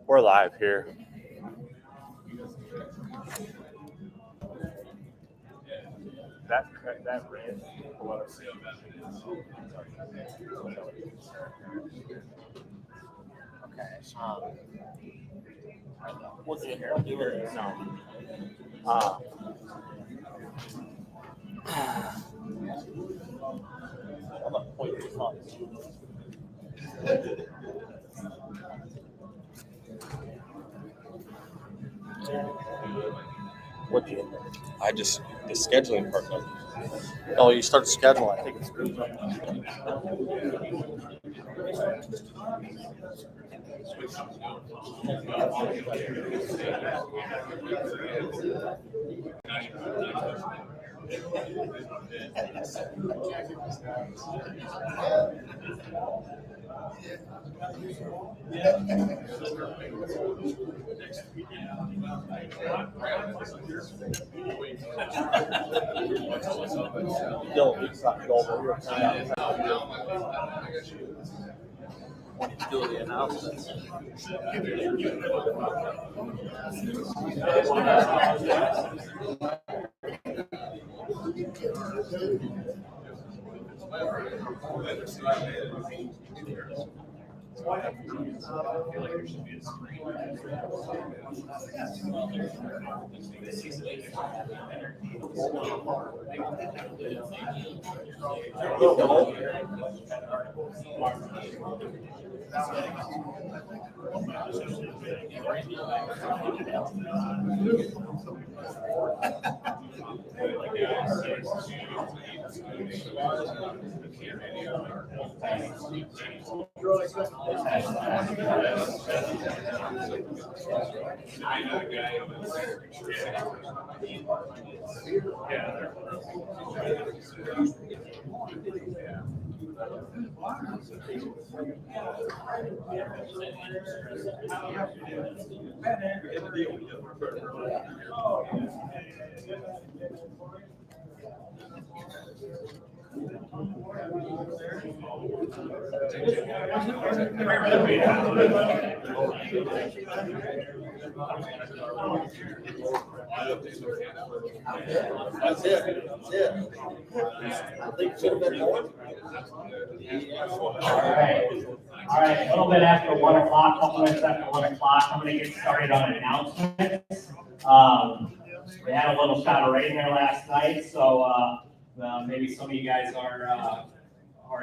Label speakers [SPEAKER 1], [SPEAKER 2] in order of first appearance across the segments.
[SPEAKER 1] We're live here. That red. Okay. What's in here? Do it. No. I'm gonna point this on. What do you?
[SPEAKER 2] I just the scheduling part of it.
[SPEAKER 1] Oh, you start scheduling. I think it's good. When you do the announcements.
[SPEAKER 3] I feel like there should be a screen.
[SPEAKER 1] That's it. That's it. I think it should have been more.
[SPEAKER 4] All right, a little bit after 1 o'clock, couple minutes after 1 o'clock, I'm gonna get started on announcements. We had a little shot of rain there last night, so maybe some of you guys are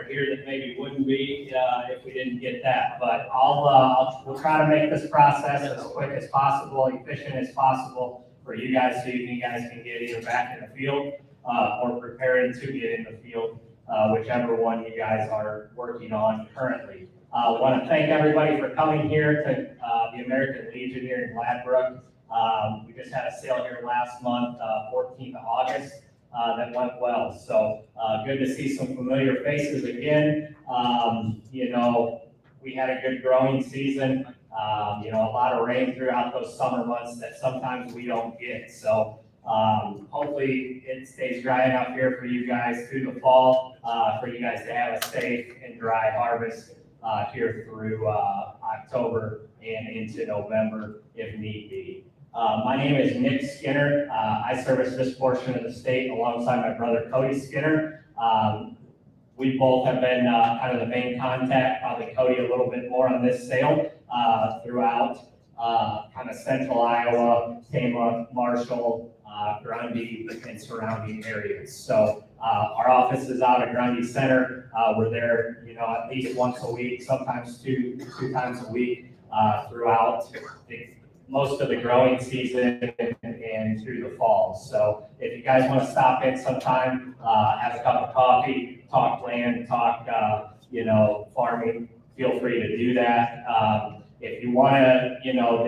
[SPEAKER 4] here that maybe wouldn't be if we didn't get that. But we'll try to make this process as quick as possible, efficient as possible for you guys, so you guys can get either back in the field or preparing to get in the field, whichever one you guys are working on currently. I want to thank everybody for coming here to the American Legion here in Gladbrook. We just had a sale here last month, 14th of August, that went well. So good to see some familiar faces again. We had a good growing season. A lot of rain throughout those summer months that sometimes we don't get. So hopefully it stays dry enough here for you guys through the fall, for you guys to have a safe and dry harvest here through October and into November if need be. My name is Nick Skinner. I service this portion of the state alongside my brother Cody Skinner. We both have been kind of the main contact, probably Cody a little bit more on this sale throughout kind of central Iowa, Tama, Marshall, Grundy, and surrounding areas. So our office is out at Grundy Center. We're there, at least once a week, sometimes two times a week throughout most of the growing season and through the fall. So if you guys want to stop in sometime, have a cup of coffee, talk land, talk, farming, feel free to do that. If you want to,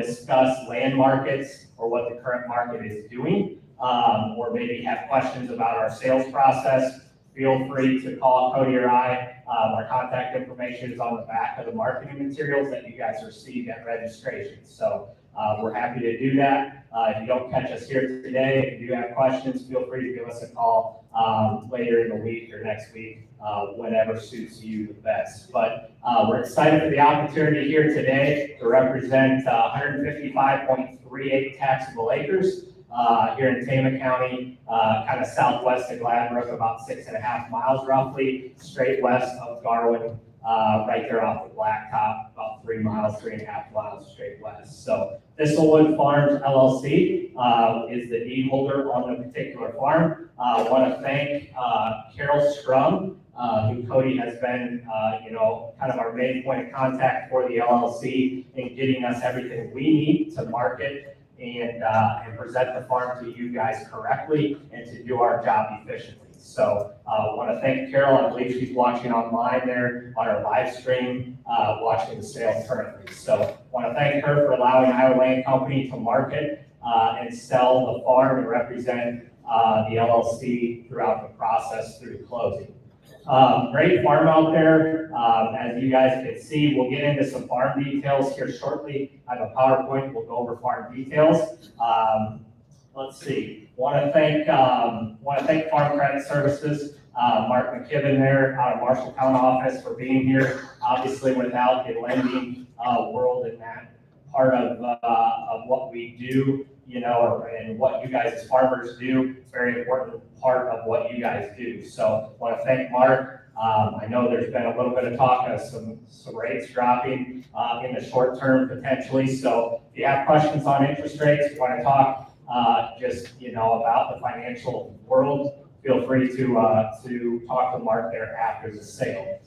[SPEAKER 4] discuss land markets or what the current market is doing, or maybe have questions about our sales process, feel free to call Cody or I. Our contact information is on the back of the marketing materials that you guys received at registration. So we're happy to do that. If you don't catch us here today, if you do have questions, feel free to give us a call later in the week or next week, whenever suits you the best. But we're excited for the opportunity here today to represent 155.38 taxable acres here in Tama County, kind of southwest of Gladbrook, about 6.5 miles roughly, straight west of Garwin, right there off the blacktop, about 3 miles, 3.5 miles straight west. So Thistlewood Farms LLC is the deed holder on the particular farm. I want to thank Carol Strum, who Cody has been, kind of our main point of contact for the LLC in getting us everything we need to market and present the farm to you guys correctly and to do our job efficiently. So I want to thank Carol. I believe she's watching online there on our live stream, watching the sale currently. So I want to thank her for allowing Iowa Land Company to market and sell the farm and represent the LLC throughout the process through closing. Great farm out there. As you guys can see, we'll get into some farm details here shortly. I have a PowerPoint. We'll go over farm details. Let's see. Want to thank Farm Credit Services, Mark McKibben there out of Marshalltown office for being here. Obviously, without the lending world and that part of what we do, and what you guys as farmers do, it's a very important part of what you guys do. So I want to thank Mark. I know there's been a little bit of talk of some rates dropping in the short term potentially. So if you have questions on interest rates, you want to talk about the financial world, feel free to talk to Mark there after the sale.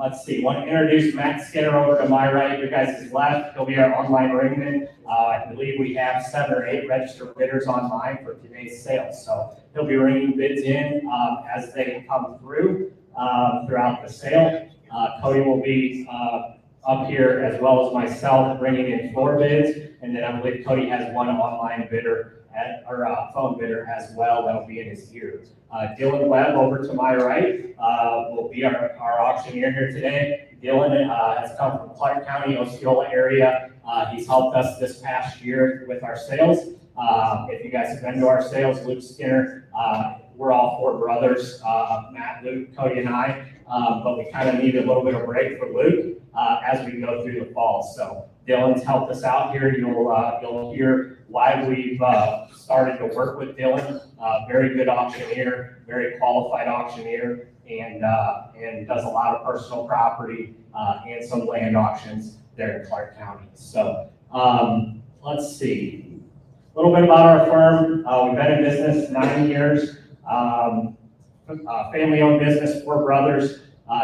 [SPEAKER 4] Let's see, want to introduce Matt Skinner over to my right, your guys' left. He'll be our online ringman. I believe we have 7 or 8 registered bidders online for today's sale. So he'll be ringing bids in as they come through throughout the sale. Cody will be up here as well as myself bringing in 4 bids. And then I believe Cody has 1 online bidder or phone bidder as well that'll be in his ear. Dylan Webb over to my right will be our auctioneer here today. Dylan has come from Clark County, Osceola area. He's helped us this past year with our sales. If you guys have been to our sales, Luke Skinner, we're all 4 brothers, Matt, Luke, Cody, and I, but we kind of need a little bit of break for Luke as we go through the fall. So Dylan's helped us out here. You'll hear why we've started to work with Dylan. Very good auctioneer, very qualified auctioneer, and does a lot of personal property and some land auctions there in Clark County. So let's see. A little bit about our firm. We've been in business 9 years. Family-owned business, 4 brothers.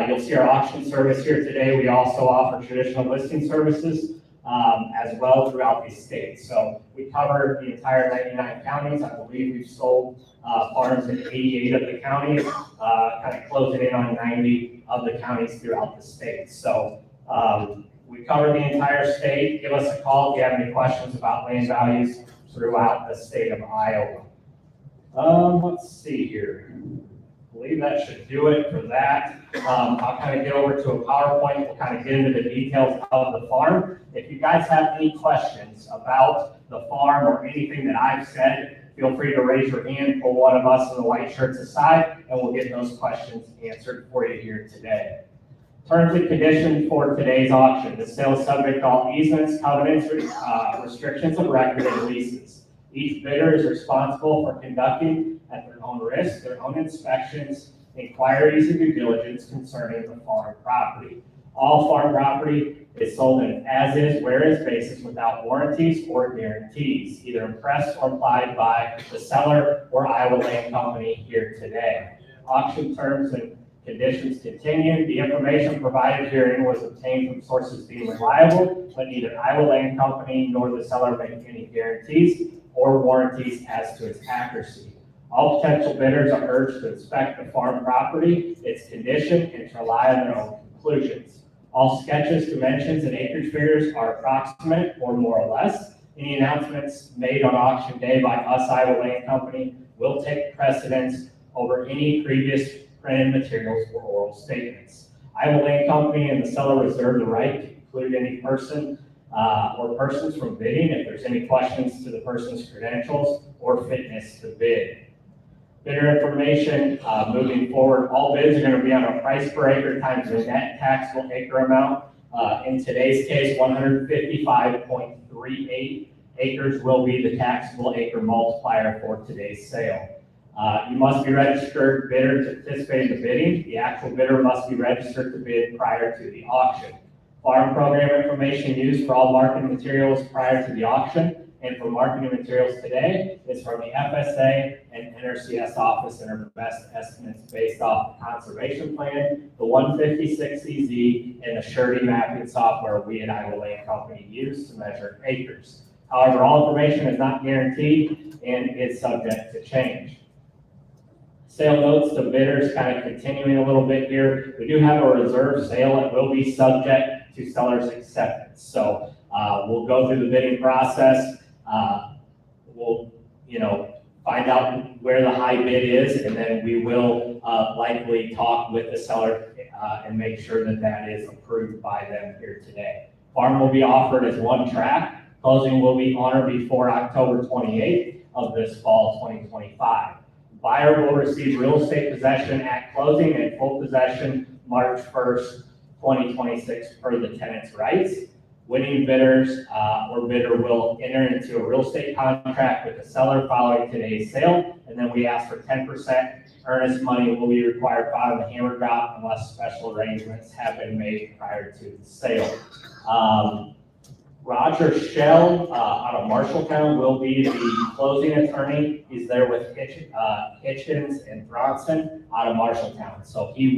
[SPEAKER 4] You'll see our auction service here today. We also offer traditional listing services as well throughout the state. So we cover the entire 99 counties. I believe we've sold farms in 88 of the counties, kind of closing in on 90 of the counties throughout the state. So we cover the entire state. Give us a call if you have any questions about land values throughout the state of Iowa. Let's see here. I believe that should do it for that. I'll kind of get over to a PowerPoint. We'll kind of get into the details of the farm. If you guys have any questions about the farm or anything that I've said, feel free to raise your hand, pull one of us in the white shirts aside, and we'll get those questions answered for you here today. Terms and conditions for today's auction. The sale is subject to all easements, covenants, restrictions of record, and leases. Each bidder is responsible for conducting at their own risk, their own inspections, inquiries, and due diligence concerning the farm property. All farm property is sold on an as-is, where-is basis without warranties or guarantees, either impressed or implied by the seller or Iowa Land Company here today. Auction terms and conditions continue. The information provided herein was obtained from sources deemed reliable, but neither Iowa Land Company nor the seller make any guarantees or warranties as to its accuracy. All potential bidders are urged to inspect the farm property, its condition, and to rely on their own conclusions. All sketches, dimensions, and acreage figures are approximate or more or less. Any announcements made on auction day by us, Iowa Land Company, will take precedence over any previous printed materials or oral statements. Iowa Land Company and the seller reserve the right to include any person or persons from bidding if there's any questions to the person's credentials or fitness to bid. Bidder information, moving forward, all bids are going to be on a price per acre times the net taxable acre amount. In today's case, 155.38 acres will be the taxable acre multiplier for today's sale. You must be registered bidder to participate in the bidding. The actual bidder must be registered to bid prior to the auction. Farm program information used for all marketing materials prior to the auction and for marketing materials today is from the FSA and NRCS office and our best estimates based off the conservation plan, the 156CZ, and the surety mapping software we at Iowa Land Company use to measure acres. However, all information is not guaranteed and is subject to change. Sale notes to bidders, kind of continuing a little bit here. We do have a reserve sale that will be subject to seller's acceptance. So we'll go through the bidding process. We'll, find out where the high bid is, and then we will likely talk with the seller and make sure that that is approved by them here today. Farm will be offered as one track. Closing will be on or before October 28th of this fall 2025. Buyer will receive real estate possession at closing and full possession March 1st, 2026 per the tenant's rights. Winning bidders or bidder will enter into a real estate contract with the seller following today's sale, and then we ask for 10% earnest money will be required following the hammer drop unless special arrangements have been made prior to the sale. Roger Shell out of Marshalltown will be the closing attorney. He's there with Hitchens and Bronson out of Marshalltown. So he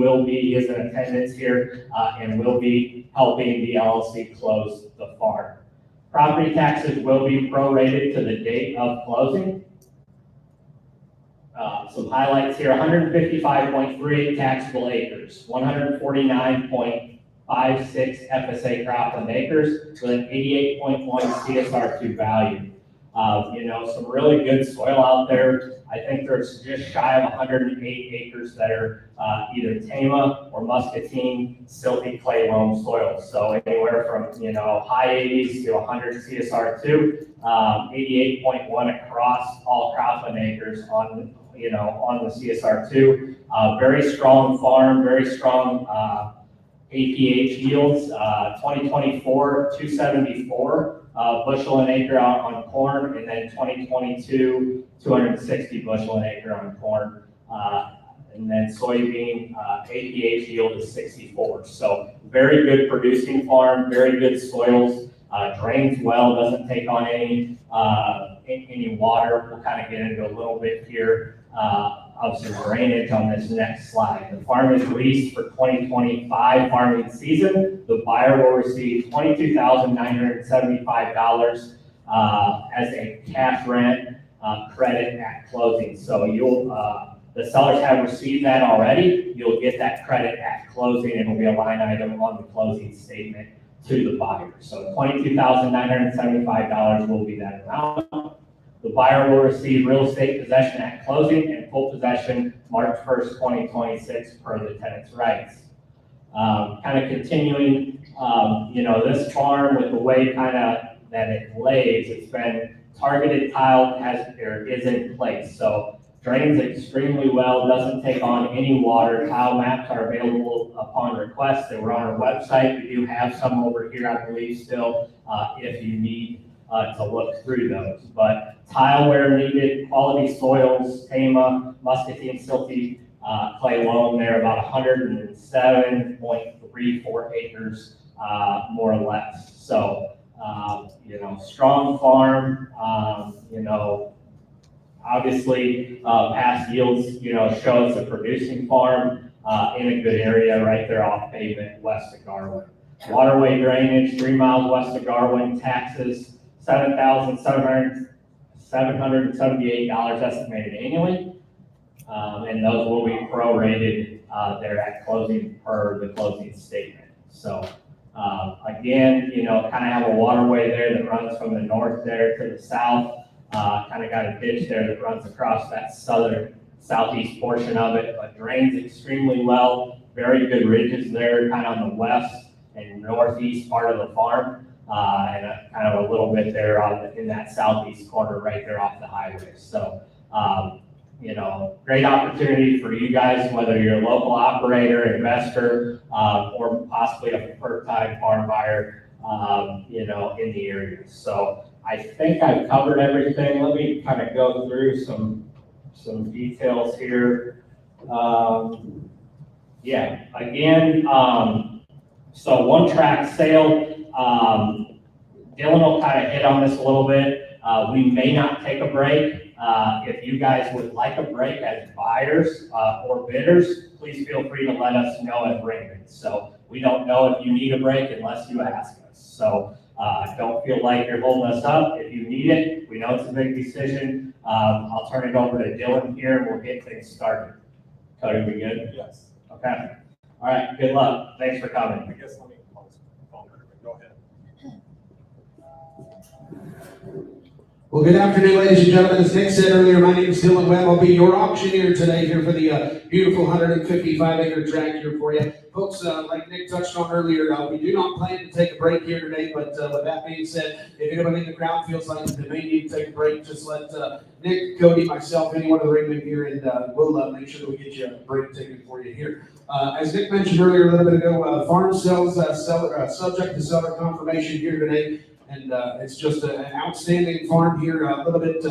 [SPEAKER 4] is in attendance here and will be helping the LLC close the farm. Property taxes will be prorated to the date of closing. Some highlights here: 155.38 taxable acres, 149.56 FSA cropland acres with an 88.1 CSR2 value. Some really good soil out there. I think there's just shy of 108 acres that are either Tama or Muscatine silty clay loam soils. So anywhere from high 80s to 100 CSR2, 88.1 across all cropland acres on the CSR2. Very strong farm, very strong APH yields. 2024 274 bushel an acre out on corn, and then 2022 260 bushel an acre on corn, and then soybean APH yield is 64. So very good producing farm, very good soils, drains well, doesn't take on any water. We'll kind of get into a little bit here of some drainage on this next slide. The farm is leased for 2025 farming season. The buyer will receive $22,975 as a cash rent credit at closing. So the sellers have received that already. You'll get that credit at closing, and it'll be a line item on the closing statement to the buyer. So $22,975 will be that amount. The buyer will receive real estate possession at closing and full possession March 1st, 2026 per the tenant's rights. Kind of continuing, this farm with the way that it lays, it's been targeted tile is in place. So drains extremely well, doesn't take on any water. Tile maps are available upon request. They were on our website. We do have some over here, I believe, still, if you need to look through those. But tile where needed, quality soils, Tama, Muscatine silty clay loam there, about 107.34 acres, more or less. So, strong farm, obviously past yields, show it's a producing farm in a good area right there off pavement west of Garwin. Waterway drainage, 3 miles west of Garwin, taxes, $7,778 estimated annually. And those will be prorated there at closing per the closing statement. So again, kind of have a waterway there that runs from the north there to the south. Kind of got a ditch there that runs across that southeast portion of it, but drains extremely well. Very good ridges there, kind of on the west and northeast part of the farm. and kind of a little bit there in that southeast corner right there off the highway. So, great opportunity for you guys, whether you're a local operator, investor, or possibly a first-time farm buyer, in the area. So I think I've covered everything. Let me kind of go through some details here. So one track sale, Dylan will kind of hit on this a little bit. We may not take a break. If you guys would like a break as buyers or bidders, please feel free to let us know at Raymond. So we don't know if you need a break unless you ask us. So don't feel like you're holding us up. If you need it, we know it's a big decision. I'll turn it over to Dylan here and we'll get things started. Cody, we good?
[SPEAKER 2] Yes.
[SPEAKER 4] Okay. All right. Good luck. Thanks for coming.
[SPEAKER 2] I guess let me close the phone. Go ahead.
[SPEAKER 5] Well, good afternoon, ladies and gentlemen. As Nick said earlier, my name is Dylan Webb. I'll be your auctioneer today here for the beautiful 155-acre tract here for you. Folks, like Nick touched on earlier, we do not plan to take a break here today, but with that being said, if anybody in the crowd feels like they may need to take a break, just let Nick, Cody, myself, anyone of the ringmen here, and we'll make sure that we get you a break taken for you here. As Nick mentioned earlier a little bit ago, farm sales subject to seller confirmation here today. And it's just an outstanding farm here, a little bit,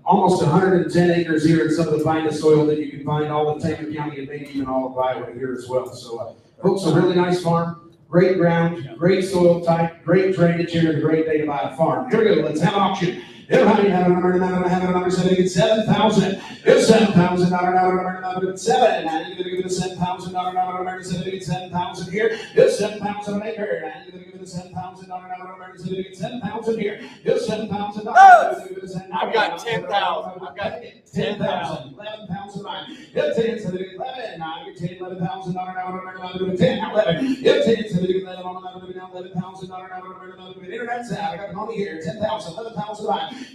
[SPEAKER 5] almost 110 acres here in some of the finest soil that you can find all of Tama County and maybe even all of Iowa here as well. So, folks, a really nice farm, great ground, great soil type, great drainage here, and a great day to buy a farm. Here we go, let's have an auction. Everybody have a number, it's $7,000. It's $7,000, number 7. And you're going to give it a $7,000 number, it's $7,000 here. It's $7,000 an acre. And you're going to give it a $7,000 number, it's $7,000 here. It's $7,000.
[SPEAKER 2] I've got 10,000. I've got 10,000.
[SPEAKER 5] 11,000. It's 10, so they get 11. Now you get $11,000 number, 10. Now 11. It's 10, so they get 11 on $11,000 number. Internet's out. I got money here. 10,000, 11,000.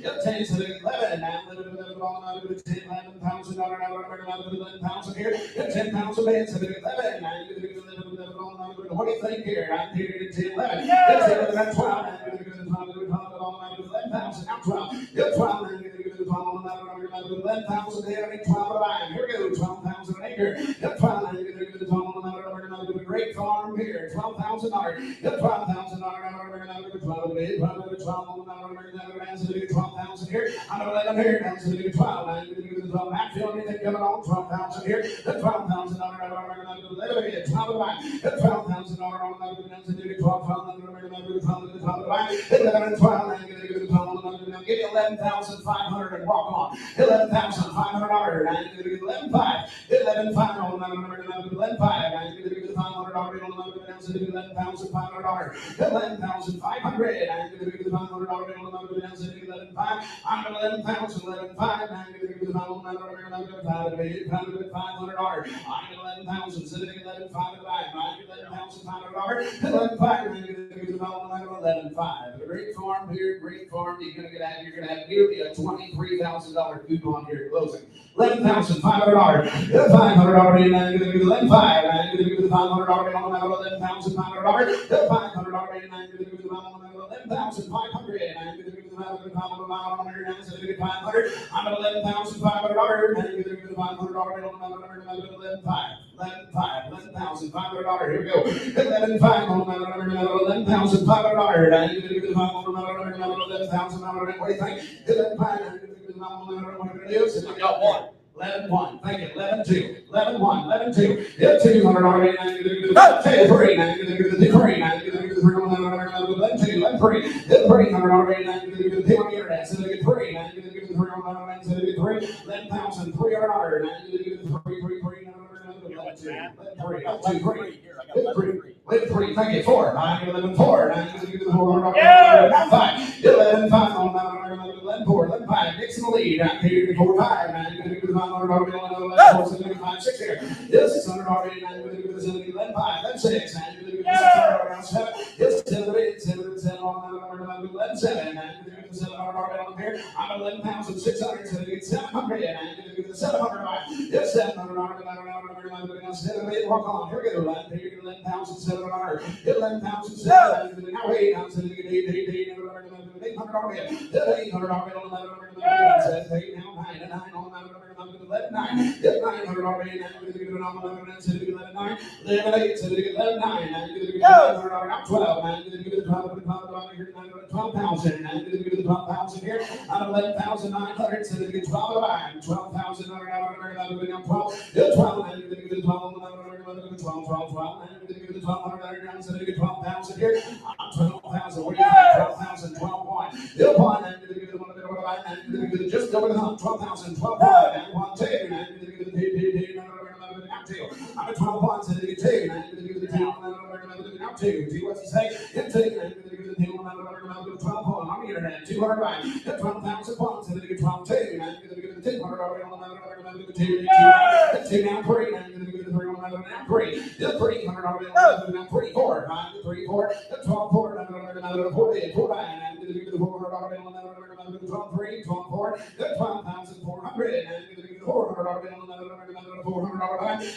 [SPEAKER 5] Yep, 10, so they get 11. Now 11,000 here. Yep, 10,000 man, so they get 11. Now you get 11. What do you think here? I'm here to get 10, 11. Yep, 10, 12. Now you're going to get 11,000. Now 12. Yep, 12. Now you're going to get 11,000 there. I need 12 to buy. Here we go, 12,000 an acre. Yep, 12. Now you're going to get 12. A great farm here. $12,000. Yep, $12,000. 12,000 here. I'm going to let them here. Down to the 12. Now you're going to get 12. Not feeling anything coming on. 12,000 here. Yep, $12,000. Let it get 12 to buy. Yep, $12,000. Down to the 12. 11, 12. Now you're going to get 12. Now give me 11,500 and walk on. $11,500. Now you're going to get 11,500. 11,500. 11,500. Now you're going to get $500 down to the $11,500. $11,500. Now you're going to get $500 down to the 11,500. I'm going to 11,000. 11,500. Now you're going to get $500. I'm 11,000. So they get 11,500. I'm $11,500. 11,500. Now you're going to get $11,500. A great farm here. Great farm. You're going to have nearly a $23,000 coupon here at closing. $11,500. $500. Now you're going to get 11,500. Now you're going to get $500 on $11,500. $500. Now you're going to get $11,500. Now you're going to get $500. I'm at $11,500. Now you're going to get $500 on $11,500. Here we go. 11,500 on $11,500. Now you're going to get $500 on $11,000. What do you think? 11,500.
[SPEAKER 2] I got one.
[SPEAKER 5] 11-1. Thank you. 11-2. 11-1. 11-2. Yep, $200. Now you're going to get 3. Now you're going to get the 3. Now you're going to get the 3. 11-2. 11-3. 300. Now you're going to get the 3 on the internet. So they get 3. Now you're going to get the 3 on the internet. So they get 3. $11,300. Now you're going to get the 3. 3. Thank you. 4. Now you're going to 4. Now you're going to get the 4. 5. 11-5 on 11-4. 11-5. Nick's in the lead. Now you're going to get 4-5. Now you're going to get the 500. 5 6 here. Yes, $600. Now you're going to get the 7. 11-5. 11-6. Now you're going to get the 7. Yes, 7 on 7. 11-7. Now you're going to get the 700 on the here. I'm at 11,600. So get 700. And I'm going to give the 700. Yes, 700. Walk on. Here we go. 11,700. 11,700. Now wait. I'm sitting at 800. 800. Just over the hump, 12,000, 12 and 1, 2, I'm at 12 points, and you take, and you give the two, and two. What's he say? You take, and you give the two, 12 points on the internet, 200 right, 12,000 points, and you give 12, 2, and you give the 200 on the 2 down 3, and you give the 3 on the 3, the 300 on 3, 4, 3, 4, 12, 4, and 4, and you give the 400 on 12, 3, 12, 4, 12,400, and you give the 400 on the 400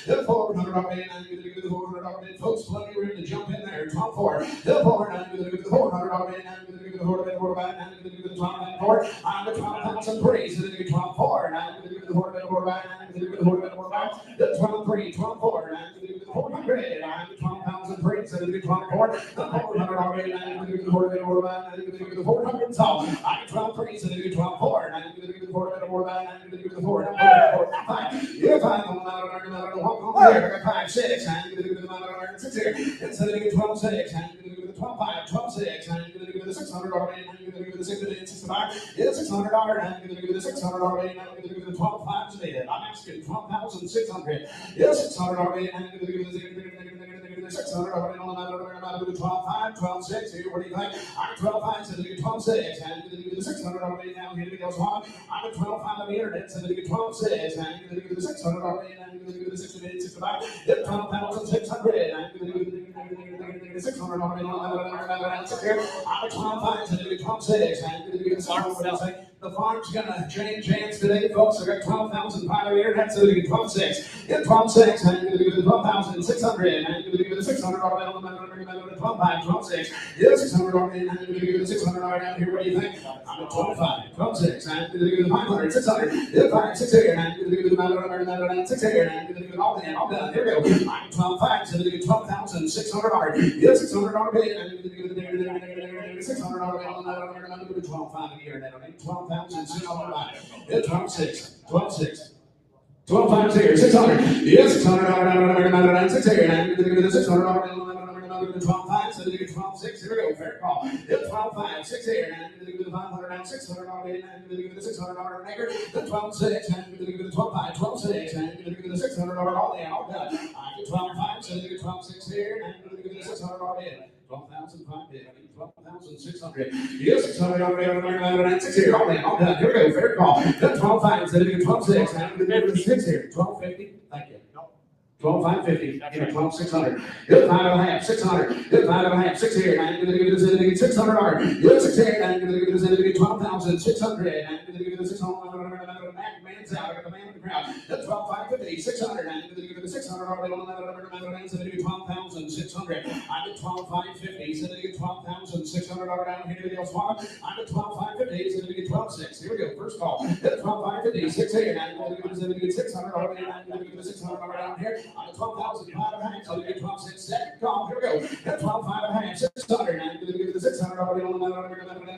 [SPEAKER 5] the 400 and I'm going to give the 400 folks plenty of room to jump in there. 12 4, the 400 and I'm going to give the 400 and I'm going to give the 400 and I'm going to give the 12 I'm the 12,000 praise and I'm going to give 12 4 and I'm going to give the 400 and I'm going to give the 400 and the 12 3, 12 4 and I'm going to give the 400 and I'm the 12,000 praise and I'm going to give 12 4 the 400 and I'm going to give the 400 and I'm going to give the 400 so I'm 12 praise and I'm going to give 12 4 and I'm going to give the 400 and I'm going to give the 400 if I don't walk on there, I got 5, 6, and I'm going to give the 6 here. Instead of 12, 6, and I'm going to give the 12, 5, 12, 6, and I'm going to give the $600, and I'm going to give the 65, yeah, $600, and I'm going to give the $600, and I'm going to give the 12, 5 today. I'm asking 12,600, yeah, $600, and I'm going to give the 600, and 12, 5, 12, 6, here, what do you think? I'm 12, 5, so I'm going to 12, 6, and I'm going to give the 600, down here, goes on. I'm at 12, 5 on the internet, so I'm going to give 12, 6, and I'm going to give the 600, and I'm going to give the 68, 65, 12,600, and I'm going to give the 600, I'm at 12, 5, so I'm going to give 12, 6, and I'm going to give the 600, the farm's going to change hands today, folks. I got 12,500 internet, so we get 12,6. Get 12,6, and I'm going to give the 12,600, and I'm going to give the 600 on the 12,5, 12,6. Yeah, 600 on the, and I'm going to give the 600 down here. What do you think? I'm at 12,5, 12,6, and I'm going to give the 500, 600. Yeah, 5, 6 here, and I'm going to give the 6 here, and I'm going to give it all in, all done. Here we go. I'm 12,5, so I'm going to give 12,600. Yeah, $600 bid, and I'm going to give the 600 on the 12,5 a year, and I'm 12,600. Yeah, 12,6, 12,6. 12 here, 600. Yes, $600, 6 here, and I'm going to give the 600 12 5, so they get 12 6. Here we go, fair call. Yep, 12 5, 6 here, and I'm going to give the 500 and 600 and I'm going to give the $600 maker. The 12 6, and I'm going to give the 12 5, 12 6, and I'm going to give the $600 all in, all done. I get 12 5, so they get 12 6 here, and I'm going to give the $600 in. 12,500, 12,600. Yes, $600 and 6 here, all in, all done. Here we go, fair call. The 12 5, so they get 12 6, and I'm going to give the 6 here. 1250. Thank you. 12,550, you know, 12,600. Good 5.5, 600. Good 5.5, 6 here. And I'm going to give this $600. Good 6 here. And I'm going to give this 12,600. And I'm going to give this 600. Man's out. I got the man in the crowd. That's 12,550, 600. And I'm going to give this $600. So they give 12,600. I'm at 12,550. So they get 12,600 down here to the swap. I'm at 12,550. So they get 12,600. Here we go. First call. That's 12,550, 6 here. And I'm going to give this $600. And I'm going to give this $600 down here. I'm at 12,500, so we get 12,600. Second call, here we go. At 12,500, 600, and I'm going to give the $600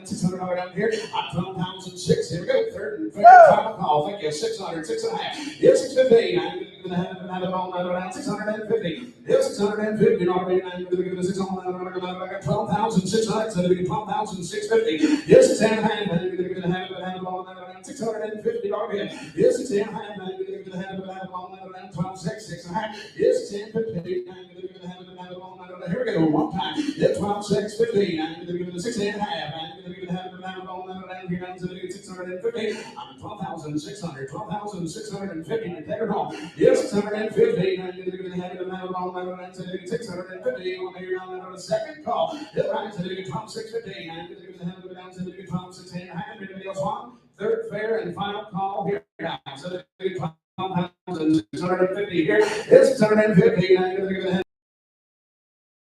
[SPEAKER 5] $600 down here. I'm 12,600. Here we go. Third and final call. Thank you. 600, 6.5. Yeah, 650. I'm going to have it on 650. Yeah, 650. You know what I mean? I'm going to give the 600. I got 12,600, so we get 12,650. Yeah, 6.5. I'm going to have it on 650. Yes, 6.5. I'm going to give the have it on 12,600. 6.5. Yes, 10.50. I'm going to have it on. Here we go. One time. Yeah, 12,650. I'm going to give it a 6.5. I'm going to have it on all nine down here down to the 650. 12,600, 12,650 to take it home. Yes, 650. Now you're going to have it now all nine down to the 650. On here down on the second call. Hit right to the 12,650. Now you're going to have it down to the 12,650. Anybody else want? Third fair and final call here now. So the 12,650 here. It's 650. Now you're going to have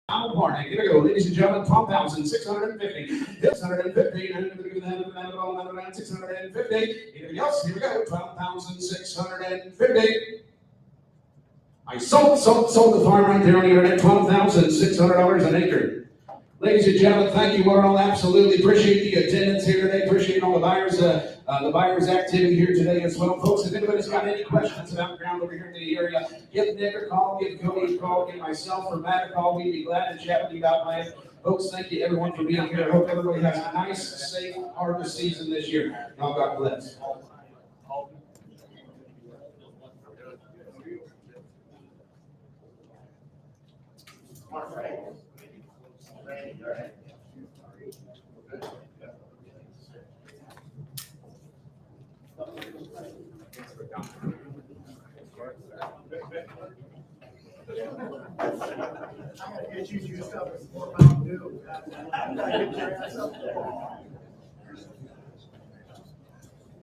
[SPEAKER 5] final party. Here we go, ladies and gentlemen, 12,650. 650, and we're going to have it all around 650. Anything else? Here we go, 12,650. I sold the farm right there on the internet, $12,600 an acre. Ladies and gentlemen, thank you all. Absolutely appreciate the attendance here today. Appreciate all the buyers activity here today as well. Folks, if anybody's got any questions about ground over here in the area, give Nick a call, give Cody a call, give myself or Matt a call. We'd be glad to chat with you about land. Folks, thank you everyone for being here. I hope everybody has a nice, safe harvest season this year. Y'all God bless.
[SPEAKER 1] I'm gonna get you juiced up with more Mountain Dew. I'm gonna get your ass up there.